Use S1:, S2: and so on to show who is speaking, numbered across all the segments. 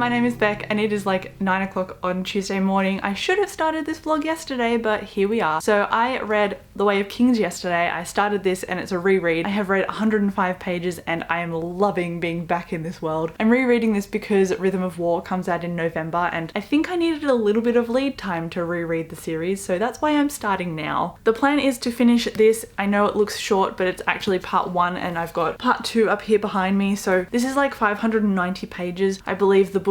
S1: my name is Beck and it is like 9 o'clock on Tuesday morning. I should have started this vlog yesterday, but here we are. So I read The Way of Kings yesterday. I started this and it's a reread. I have read 105 pages and I am loving being back in this world. I'm rereading this because Rhythm of War comes out in November and I think I needed a little bit of lead time to reread the series, so that's why I'm starting now. The plan is to finish this. I know it looks short, but it's actually part 1 and I've got part 2 up here behind me. So this is like 590 pages. I believe the book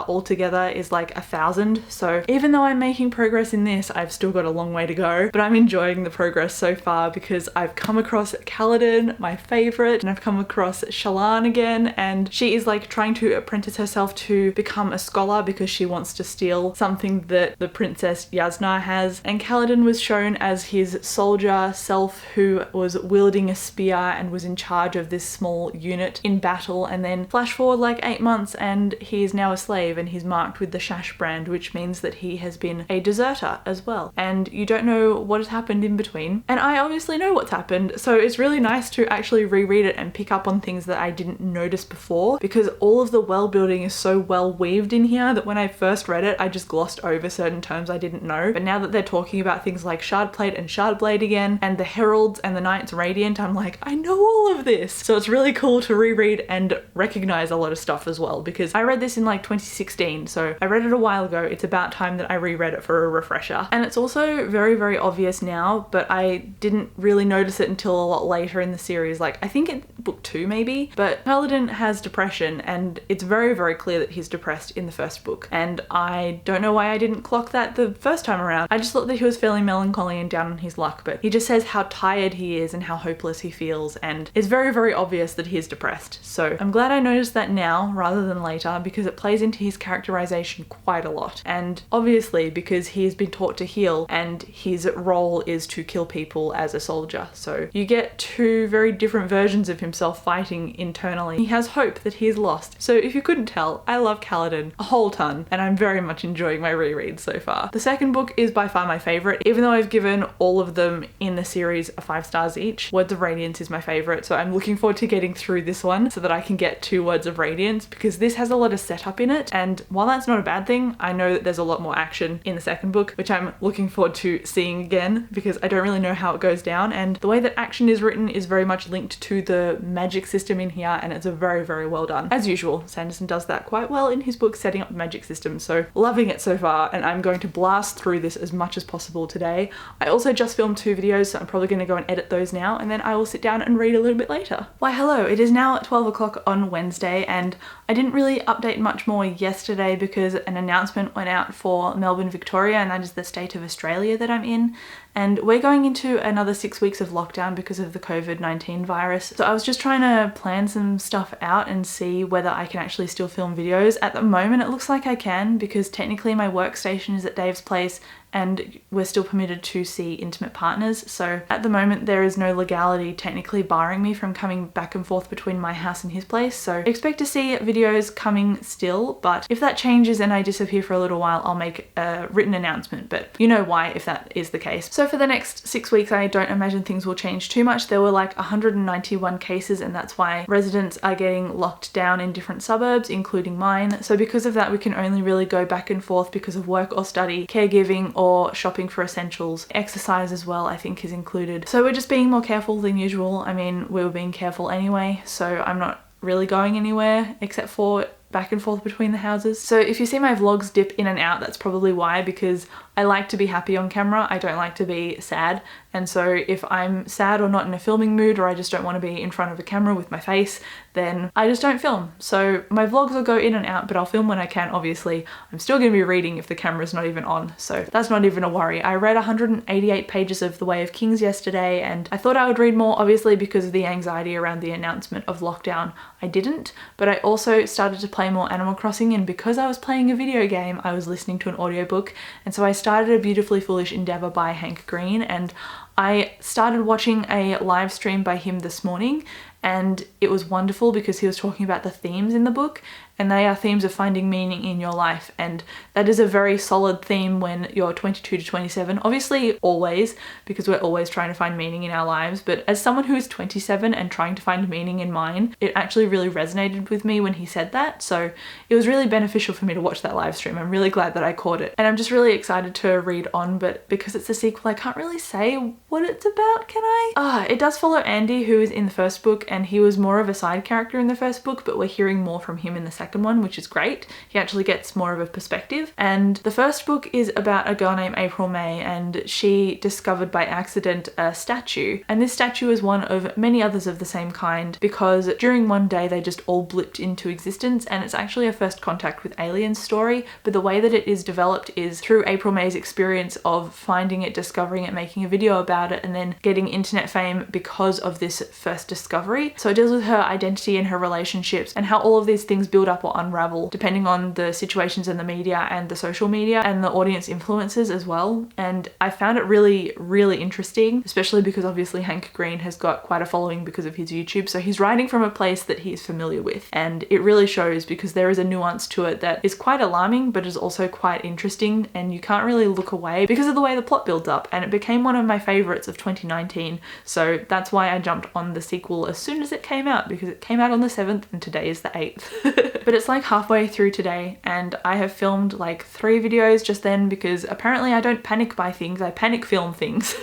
S1: altogether is like 1,000. So even though I'm making progress in this, I've still got a long way to go, but I'm enjoying the progress so far because I've come across Kaladin, my favorite, and I've come across Shallan again, and she is like trying to apprentice herself to become a scholar because she wants to steal something that the Princess Yasna has. And Kaladin was shown as his soldier self who was wielding a spear and was in charge of this small unit in battle, and then flash forward like 8 months and he is now a slave and he's marked with the Shash brand, which means that he has been a deserter as well. And you don't know what has happened in between. And I obviously know what's happened, so it's really nice to actually reread it and pick up on things that I didn't notice before, because all of the world building is so well weaved in here that when I first read it, I just glossed over certain terms I didn't know. But now that they're talking about things like Shardplate and Shardblade again, and the Heralds and the Knights Radiant, I'm like, I know all of this. So it's really cool to reread and recognize a lot of stuff as well, because I read this in like 2016, so I read it a while ago. It's about time that I reread it for a refresher. And it's also very, very obvious now, but I didn't really notice it until a lot later in the series. Like I think in book 2 maybe, but Kaladin has depression and it's very, very clear that he's depressed in the first book. And I don't know why I didn't clock that the first time around. I just thought that he was feeling melancholy and down on his luck, but he just says how tired he is and how hopeless he feels, and it's very, very obvious that he's depressed. So I'm glad I noticed that now rather than later, because it plays into his characterization quite a lot. And obviously because he has been taught to heal and his role is to kill people as a soldier. So you get two very different versions of himself fighting internally. He has hope that he is lost. So if you couldn't tell, I love Kaladin a whole ton and I'm very much enjoying my reread so far. The second book is by far my favorite, even though I've given all of them in the series 5 stars each. Words of Radiance is my favorite, so I'm looking forward to getting through this one so that I can get 2 Words of Radiance, because this has a lot of setup in it, and while that's not a bad thing, I know that there's a lot more action in the second book, which I'm looking forward to seeing again because I don't really know how it goes down, and the way that action is written is very much linked to the magic system in here, and it's a very, very well done. As usual, Sanderson does that quite well in his book setting up the magic system, so loving it so far, and I'm going to blast through this as much as possible today. I also just filmed 2 videos, so I'm probably going to go and edit those now, and then I will sit down and read a little bit later. Why hello, it is now at 12 o'clock on Wednesday, and I didn't really update much more yesterday because an announcement went out for Melbourne, Victoria, and that is the state of Australia that I'm in. And we're going into another 6 weeks of lockdown because of the COVID-19 virus. So I was just trying to plan some stuff out and see whether I can actually still film videos. At the moment, it looks like I can because technically my workstation is at Dave's place and we're still permitted to see intimate partners. So at the moment, there is no legality technically barring me from coming back and forth between my house and his place. So expect to see videos coming still, but if that changes and I disappear for a little while, I'll make a written announcement, but you know why if that is the case. So for the next 6 weeks, I don't imagine things will change too much. There were like 191 cases, and that's why residents are getting locked down in different suburbs, including mine. So because of that, we can only really go back and forth because of work or study, caregiving, or shopping for essentials. Exercise as well, I think, is included. So we're just being more careful than usual. I mean, we were being careful anyway, so I'm not really going anywhere except for back and forth between the houses. So if you see my vlogs dip in and out, that's probably why, because I like to be happy on camera. I don't like to be sad. And so if I'm sad or not in a filming mood, or I just don't want to be in front of a camera with my face, then I just don't film. So my vlogs will go in and out, but I'll film when I can, obviously. I'm still going to be reading if the camera's not even on, so that's not even a worry. I read 188 pages of The Way of Kings yesterday, and I thought I would read more, obviously because of the anxiety around the announcement of lockdown. I didn't, but I also started to play more Animal Crossing, and because I was playing a video game, I was listening to an audiobook, and so I started A Beautifully Foolish Endeavour by Hank Green, and I started watching a live stream by him this morning, and it was wonderful because he was talking about the themes in the book, and they are themes of finding meaning in your life, and that is a very solid theme when you're 22 to 27. Obviously always, because we're always trying to find meaning in our lives, but as someone who is 27 and trying to find meaning in mine, it actually really resonated with me when he said that, so it was really beneficial for me to watch that live stream. I'm really glad that I caught it, and I'm just really excited to read on, but because it's a sequel I can't really say what it's about, can I? It does follow Andy, who is in the first book, and he was more of a side character in the first book, but we're hearing more from him in the second one, which is great. He actually gets more of a perspective. And the first book is about a girl named April May, and she discovered by accident a statue, and this statue is one of many others of the same kind because during one day they just all blipped into existence, and it's actually a first contact with aliens story, but the way that it is developed is through April May's experience of finding it, discovering it, making a video about it, and then getting internet fame because of this first discovery. So it deals with her identity and her relationships and how all of these things build up or unravel depending on the situations in the media and the social media and the audience influences as well. And I found it really, really interesting, especially because obviously Hank Green has got quite a following because of his YouTube, so he's writing from a place that he is familiar with, and it really shows because there is a nuance to it that is quite alarming but is also quite interesting, and you can't really look away because of the way the plot builds up, and it became one of my favorites of 2019, so that's why I jumped on the sequel as soon as it came out, because it came out on the 7th and today is the 8th. But it's like halfway through today, and I have filmed like 3 videos just then because apparently I don't panic buy things, I panic film things.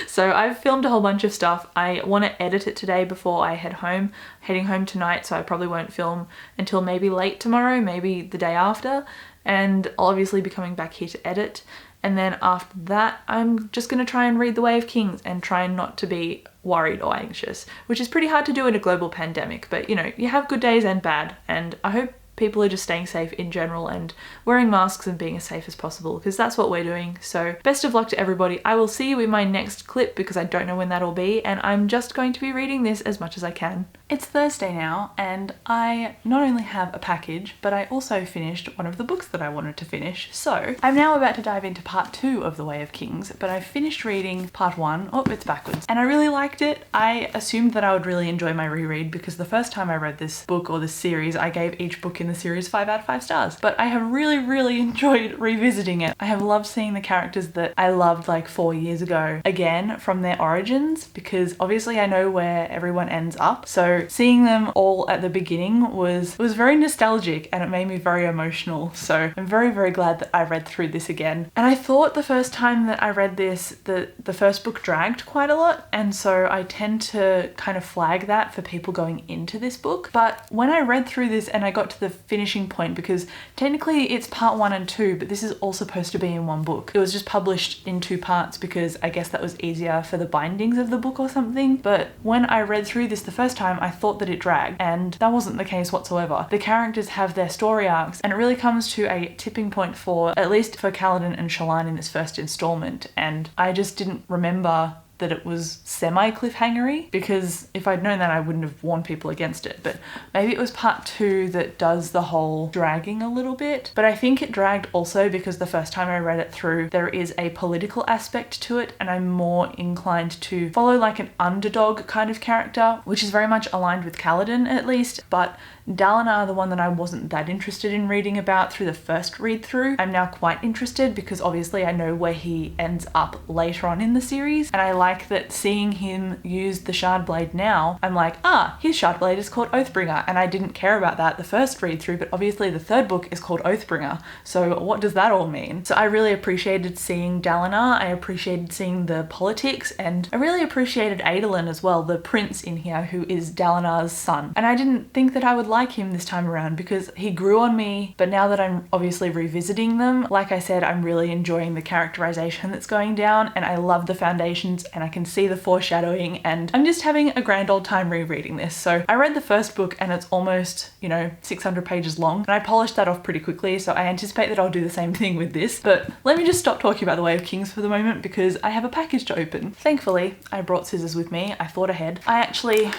S1: So I've filmed a whole bunch of stuff. I want to edit it today before I head home, heading home tonight, so I probably won't film until maybe late tomorrow, maybe the day after, and I'll obviously be coming back here to edit. And then after that, I'm just going to try and read The Way of Kings and try not to be worried or anxious, which is pretty hard to do in a global pandemic, but you know, you have good days and bad, and I hope people are just staying safe in general and wearing masks and being as safe as possible, because that's what we're doing. So best of luck to everybody. I will see you in my next clip because I don't know when that'll be, and I'm just going to be reading this as much as I can. It's Thursday now, and I not only have a package, but I also finished one of the books that I wanted to finish. So I'm now about to dive into part 2 of The Way of Kings, but I finished reading part 1, oh, it's backwards, and I really liked it. I assumed that I would really enjoy my reread because the first time I read this book or this series, I gave each book in the series 5 out of 5 stars, but I have really enjoyed revisiting it. I have loved seeing the characters that I loved like 4 years ago again from their origins, because obviously I know where everyone ends up, so seeing them all at the beginning was very nostalgic, and it made me very emotional. So I'm very glad that I read through this again. And I thought the first time that I read this, the first book dragged quite a lot, and so I tend to kind of flag that for people going into this book. But when I read through this and I got to the finishing point, because technically it's part 1 and 2, but this is all supposed to be in one book. It was just published in 2 parts because I guess that was easier for the bindings of the book or something. But when I read through this the first time, I thought that it dragged, and that wasn't the case whatsoever. The characters have their story arcs, and it really comes to a tipping point for, at least for Kaladin and Shallan in this first installment, and I just didn't remember that it was semi-cliffhangery, because if I'd known that I wouldn't have warned people against it. But maybe it was part 2 that does the whole dragging a little bit. But I think it dragged also because the first time I read it through, there is a political aspect to it, and I'm more inclined to follow like an underdog kind of character, which is very much aligned with Kaladin at least. But Dalinar, the one that I wasn't that interested in reading about through the first read through, I'm now quite interested because obviously I know where he ends up later on in the series, and I like that seeing him use the shard blade now, I'm like, his shard blade is called Oathbringer, and I didn't care about that the first read through, but obviously the third book is called Oathbringer, so what does that all mean? So I really appreciated seeing Dalinar, I appreciated seeing the politics, and I really appreciated Adolin as well, the prince in here who is Dalinar's son. And I didn't think that I would like him this time around because he grew on me, but now that I'm obviously revisiting them, like I said, I'm really enjoying the characterization that's going down, and I love the foundations, and I can see the foreshadowing, and I'm just having a grand old time rereading this. So I read the first book and it's almost, 600 pages long, and I polished that off pretty quickly, so I anticipate that I'll do the same thing with this. But let me just stop talking about The Way of Kings for the moment because I have a package to open. Thankfully, I brought scissors with me. I thought ahead. I actually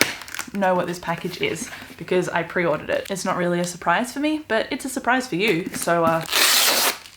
S1: know what this package is because I pre-ordered it. It's not really a surprise for me, but it's a surprise for you. So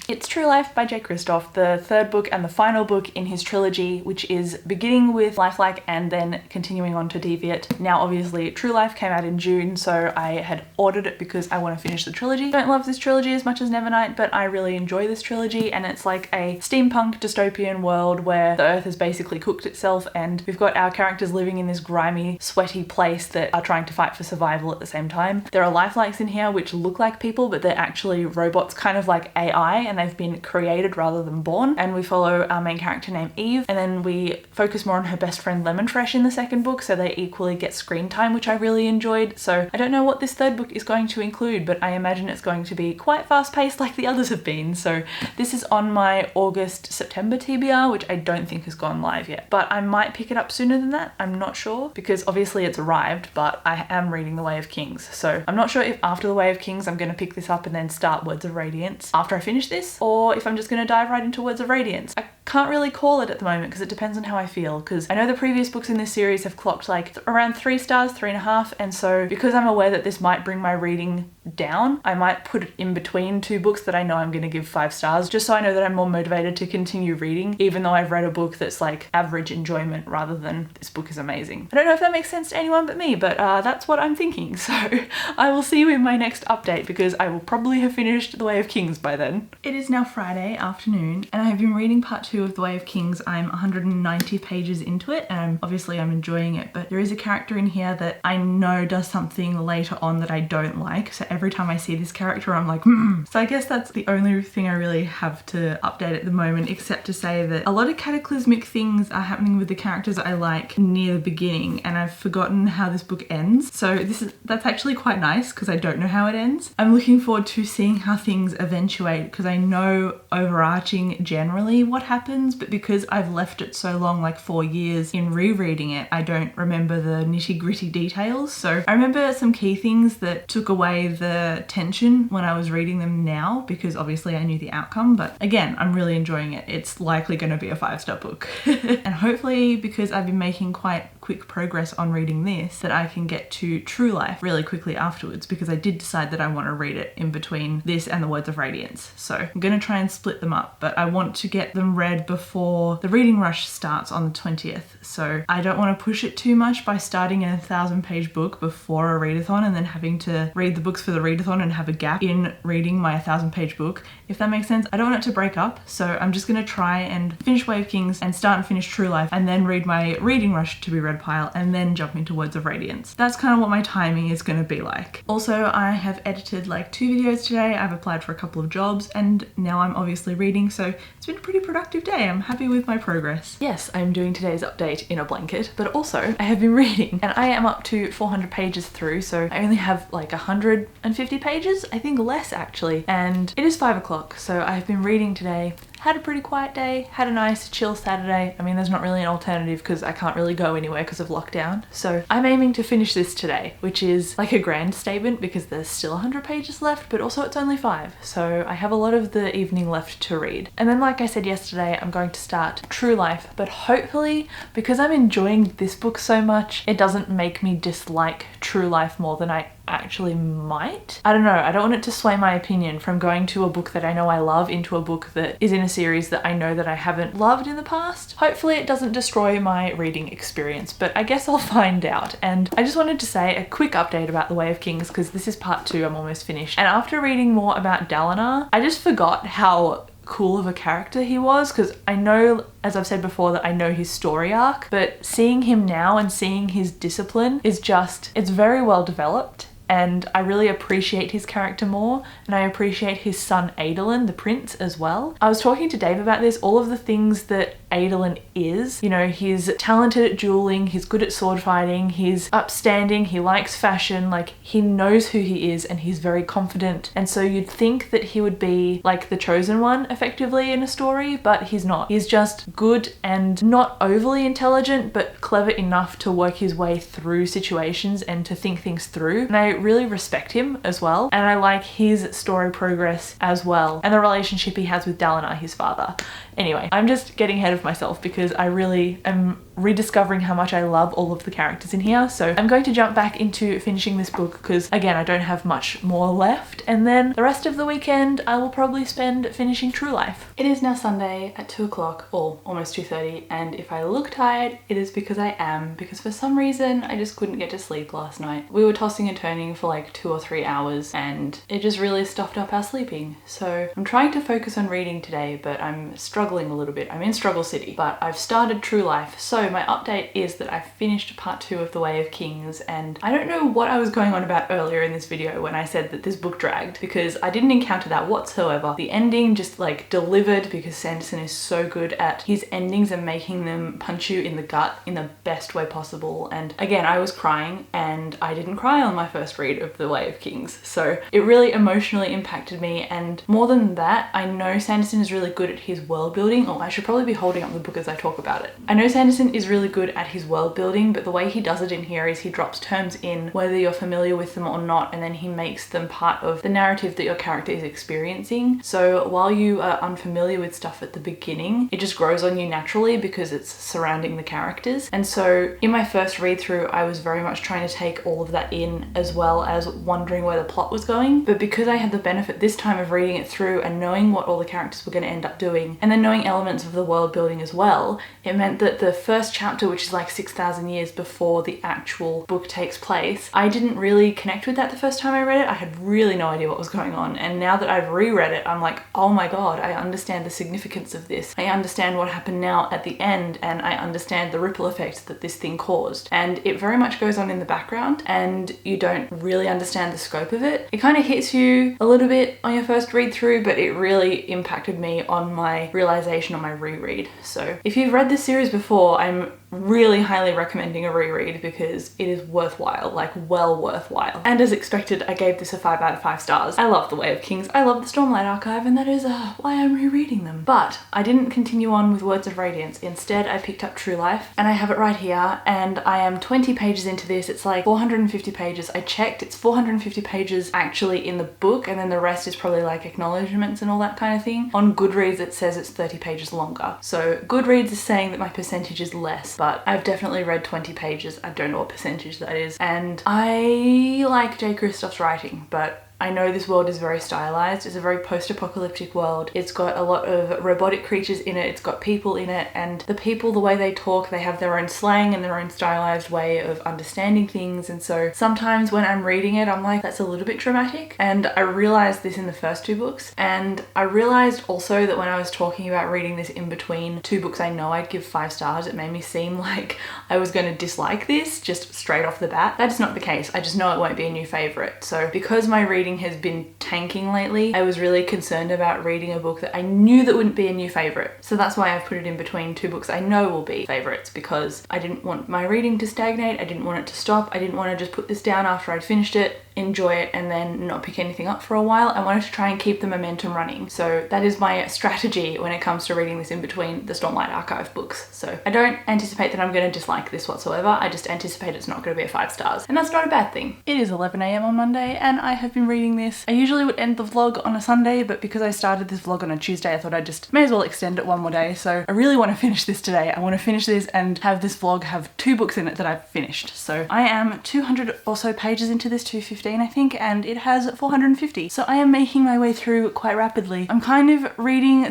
S1: It's True Life by J. Kristoff, the third book and the final book in his trilogy, which is beginning with Lifelike and then continuing on to Deviate. Now obviously True Life came out in June, so I had ordered it because I want to finish the trilogy. Don't love this trilogy as much as Nevernight, but I really enjoy this trilogy, and it's like a steampunk dystopian world where the earth has basically cooked itself and we've got our characters living in this grimy, sweaty place that are trying to fight for survival at the same time. There are lifelikes in here which look like people, but they're actually robots, kind of like AI, and they've been created rather than born. And we follow our main character named Eve, and then we focus more on her best friend Lemon Fresh in the second book, so they equally get screen time, which I really enjoyed. So I don't know what this third book is going to include, but I imagine it's going to be quite fast-paced like the others have been. So this is on my August-September TBR, which I don't think has gone live yet, but I might pick it up sooner than that. I'm not sure, because obviously it's arrived, but I am reading The Way of Kings, so I'm not sure if after The Way of Kings I'm going to pick this up and then start Words of Radiance after I finish this, or if I'm just going to dive right into Words of Radiance. I can't really call it at the moment because it depends on how I feel, because I know the previous books in this series have clocked like around 3 stars, 3.5, and so because I'm aware that this might bring my reading down, I might put it in between two books that I know I'm going to give 5 stars, just so I know that I'm more motivated to continue reading, even though I've read a book that's like average enjoyment rather than this book is amazing. I don't know if that makes sense to anyone but me, but that's what I'm thinking. So I will see you in my next update, because I will probably have finished The Way of Kings by then. It is now Friday afternoon, and I have been reading part 2 of The Way of Kings. I'm 190 pages into it, and obviously I'm enjoying it, but there is a character in here that I know does something later on that I don't like, so every time I see this character I'm like, So I guess that's the only thing I really have to update at the moment, except to say that a lot of cataclysmic things are happening with the characters I like near the beginning, and I've forgotten how this book ends, so that's actually quite nice because I don't know how it ends. I'm looking forward to seeing how things eventuate, because I know overarching generally what happens, but because I've left it so long, like 4 years, in rereading it, I don't remember the nitty-gritty details. So I remember some key things that took away the tension when I was reading them now, because obviously I knew the outcome, but again, I'm really enjoying it. It's likely going to be a 5-star book. And hopefully, because I've been making quite quick progress on reading this, that I can get to True Life really quickly afterwards, because I did decide that I want to read it in between this and the Words of Radiance. So I'm going to try and split them up, but I want to get them read before the reading rush starts on the 20th. So I don't want to push it too much by starting a 1,000-page book before a readathon and then having to read the books for the readathon and have a gap in reading my 1,000-page book, if that makes sense. I don't want it to break up, so I'm just going to try and finish Way of Kings and start and finish True Life, and then read my reading rush to be read pile, and then jump into Words of Radiance. That's kind of what my timing is going to be like. Also, I have edited like 2 videos today, I've applied for a couple of jobs, and now I'm obviously reading, so it's been a pretty productive day. I'm happy with my progress. Yes, I'm doing today's update in a blanket, but also I have been reading, and I am up to 400 pages through, so I only have like 150 pages, I think less actually, and it is 5 o'clock, so I've been reading today. Had a pretty quiet day, had a nice chill Saturday. I mean, there's not really an alternative because I can't really go anywhere because of lockdown. So I'm aiming to finish this today, which is like a grand statement because there's still 100 pages left, but also it's only 5. So I have a lot of the evening left to read. And then, like I said yesterday, I'm going to start True Life, but hopefully, because I'm enjoying this book so much, it doesn't make me dislike True Life more than I actually might. I don't know, I don't want it to sway my opinion from going to a book that I know I love into a book that is in a series that I know that I haven't loved in the past. Hopefully it doesn't destroy my reading experience, but I guess I'll find out. And I just wanted to say a quick update about The Way of Kings, because this is part 2, I'm almost finished. And after reading more about Dalinar, I just forgot how cool of a character he was, because I know, as I've said before, that I know his story arc, but seeing him now and seeing his discipline is just, it's very well developed. And I really appreciate his character more, and I appreciate his son Adolin, the prince, as well. I was talking to Dave about this, all of the things that Adolin is. You know, he's talented at dueling, he's good at sword fighting, he's upstanding, he likes fashion, like he knows who he is and he's very confident. And so you'd think that he would be like the chosen one effectively in a story, but he's not. He's just good and not overly intelligent, but clever enough to work his way through situations and to think things through. And I really respect him as well. And I like his story progress as well, and the relationship he has with Dalinar, his father. Anyway, I'm just getting ahead of myself because I really am rediscovering how much I love all of the characters in here. So I'm going to jump back into finishing this book because again, I don't have much more left. And then the rest of the weekend I will probably spend finishing True Life. It is now Sunday at 2 o'clock or almost 2:30. And if I look tired, it is because I am, because for some reason I just couldn't get to sleep last night. We were tossing and turning for like 2 or 3 hours and it just really stuffed up our sleeping. So I'm trying to focus on reading today, but I'm struggling a little bit. I'm in Struggle City, but I've started True Life. So my update is that I finished part 2 of The Way of Kings, and I don't know what I was going on about earlier in this video when I said that this book dragged, because I didn't encounter that whatsoever. The ending just like delivered, because Sanderson is so good at his endings and making them punch you in the gut in the best way possible. And again, I was crying, and I didn't cry on my first read of The Way of Kings. So it really emotionally impacted me, and more than that, I know Sanderson is really good at his world building. Oh, I should probably be holding up the book as I talk about it. I know Sanderson is really good at his world building, but the way he does it in here is he drops terms in whether you're familiar with them or not, and then he makes them part of the narrative that your character is experiencing. So while you are unfamiliar with stuff at the beginning, it just grows on you naturally because it's surrounding the characters. And so in my first read through, I was very much trying to take all of that in, as well as wondering where the plot was going. But because I had the benefit this time of reading it through and knowing what all the characters were going to end up doing, and then knowing elements of the world building as well, it meant that the first chapter, which is like 6,000 years before the actual book takes place, I didn't really connect with that the first time I read it. I had really no idea what was going on. And now that I've reread it, I'm like, oh my god, I understand the significance of this. I understand what happened now at the end, and I understand the ripple effect that this thing caused. And it very much goes on in the background, and you don't really understand the scope of it. It kind of hits you a little bit on your first read through, but it really impacted me on my realization on my reread. So if you've read this series before, I'm really highly recommending a reread because it is worthwhile, like well worthwhile. And as expected, I gave this a 5 out of 5 stars. I love The Way of Kings, I love the Stormlight Archive, and that is why I'm rereading them. But I didn't continue on with Words of Radiance. Instead, I picked up True Life, and I have it right here, and I am 20 pages into this. It's like 450 pages. I checked, it's 450 pages actually in the book, and then the rest is probably like acknowledgements and all that kind of thing. On Goodreads, it says it's 30 pages longer. So Goodreads is saying that my percentage is less, but I've definitely read 20 pages. I don't know what percentage that is. And I like J. Kristoff's writing, but I know this world is very stylized. It's a very post-apocalyptic world. It's got a lot of robotic creatures in it. It's got people in it, and the people, the way they talk, they have their own slang and their own stylized way of understanding things. And so sometimes when I'm reading it, I'm like, that's a little bit dramatic. And I realized this in the first 2 books. And I realized also that when I was talking about reading this in between 2 books I know I'd give 5 stars, it made me seem like I was going to dislike this just straight off the bat. That's not the case. I just know it won't be a new favorite. So because my reading has been tanking lately, I was really concerned about reading a book that I knew that wouldn't be a new favorite. So that's why I've put it in between 2 books I know will be favorites, because I didn't want my reading to stagnate. I didn't want it to stop. I didn't want to just put this down after I'd finished it, enjoy it, and then not pick anything up for a while. I wanted to try and keep the momentum running. So that is my strategy when it comes to reading this in between the Stormlight Archive books. So I don't anticipate that I'm going to dislike this whatsoever. I just anticipate it's not going to be a 5 stars, and that's not a bad thing. It is 11 AM on Monday, and I have been reading this. I usually would end the vlog on a Sunday, but because I started this vlog on a Tuesday, I thought I just may as well extend it one more day. So I really want to finish this today. I want to finish this and have this vlog have 2 books in it that I've finished. So I am 200 or so pages into this, 215 I think, and it has 450. So I am making my way through quite rapidly. I'm kind of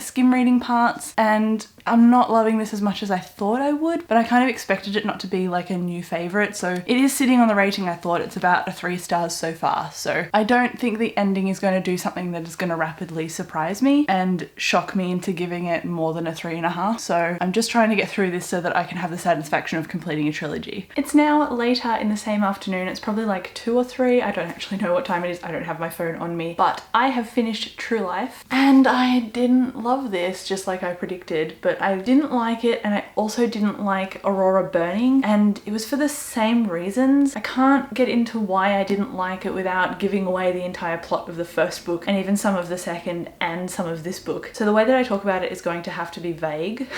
S1: skim reading parts, and I'm not loving this as much as I thought I would, but I kind of expected it not to be like a new favorite. So it is sitting on the rating I thought. It's about a 3 stars so far. So I don't think the ending is going to do something that is going to rapidly surprise me and shock me into giving it more than a 3.5. So I'm just trying to get through this so that I can have the satisfaction of completing a trilogy. It's now later in the same afternoon. It's probably like 2 or 3. I don't actually know what time it is. I don't have my phone on me, but I have finished True Life, and I didn't love this, just like I predicted, but I didn't like it, and I also didn't like Aurora burning, and it was for the same reasons. I can't get into why I didn't like it without giving away the entire plot of the first book, and even some of the second and some of this book. So the way that I talk about it is going to have to be vague,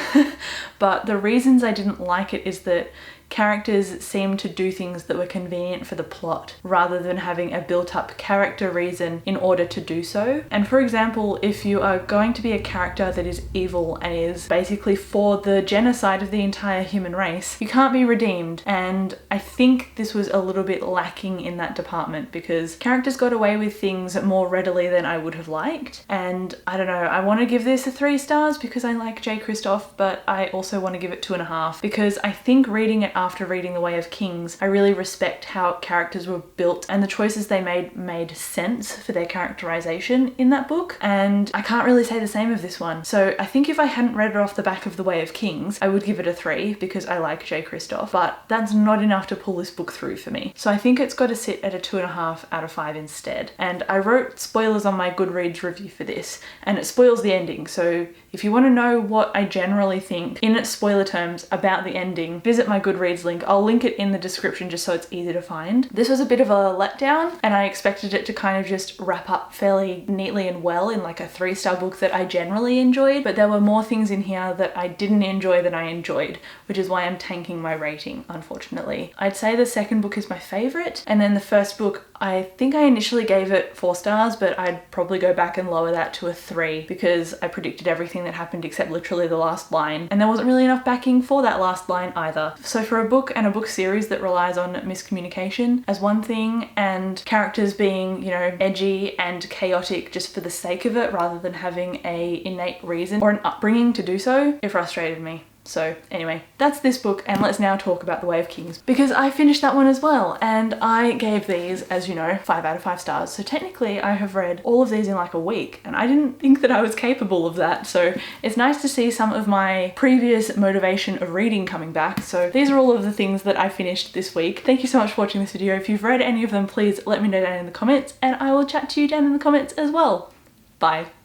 S1: but the reasons I didn't like it is that characters seemed to do things that were convenient for the plot rather than having a built-up character reason in order to do so. And for example, if you are going to be a character that is evil and is basically for the genocide of the entire human race, you can't be redeemed. And I think this was a little bit lacking in that department because characters got away with things more readily than I would have liked. And I don't know, I want to give this a 3 stars because I like J. Kristoff, but I also want to give it 2.5 because I think reading it after reading The Way of Kings, I really respect how characters were built and the choices they made sense for their characterization in that book. And I can't really say the same of this one. So I think if I hadn't read it off the back of The Way of Kings, I would give it a 3 because I like J. Kristoff, but that's not enough to pull this book through for me. So I think it's got to sit at a 2.5 out of 5 instead. And I wrote spoilers on my Goodreads review for this, and it spoils the ending. So if you want to know what I generally think in its spoiler terms about the ending, visit my Goodreads link. I'll link it in the description just so it's easy to find. This was a bit of a letdown, and I expected it to kind of just wrap up fairly neatly and well in like a 3-star book that I generally enjoyed, but there were more things in here that I didn't enjoy than I enjoyed, which is why I'm tanking my rating, unfortunately. I'd say the second book is my favorite, and then the first book, I think I initially gave it 4 stars, but I'd probably go back and lower that to a 3 because I predicted everything that happened except literally the last line, and there wasn't really enough backing for that last line either. So for a book and a book series that relies on miscommunication as one thing and characters being, you know, edgy and chaotic just for the sake of it rather than having a innate reason or an upbringing to do so, it frustrated me. So anyway, that's this book, and let's now talk about The Way of Kings because I finished that one as well, and I gave these, as you know, 5 out of 5 stars. So technically I have read all of these in like a week, and I didn't think that I was capable of that. So it's nice to see some of my previous motivation of reading coming back. So these are all of the things that I finished this week. Thank you so much for watching this video. If you've read any of them, please let me know down in the comments, and I will chat to you down in the comments as well. Bye.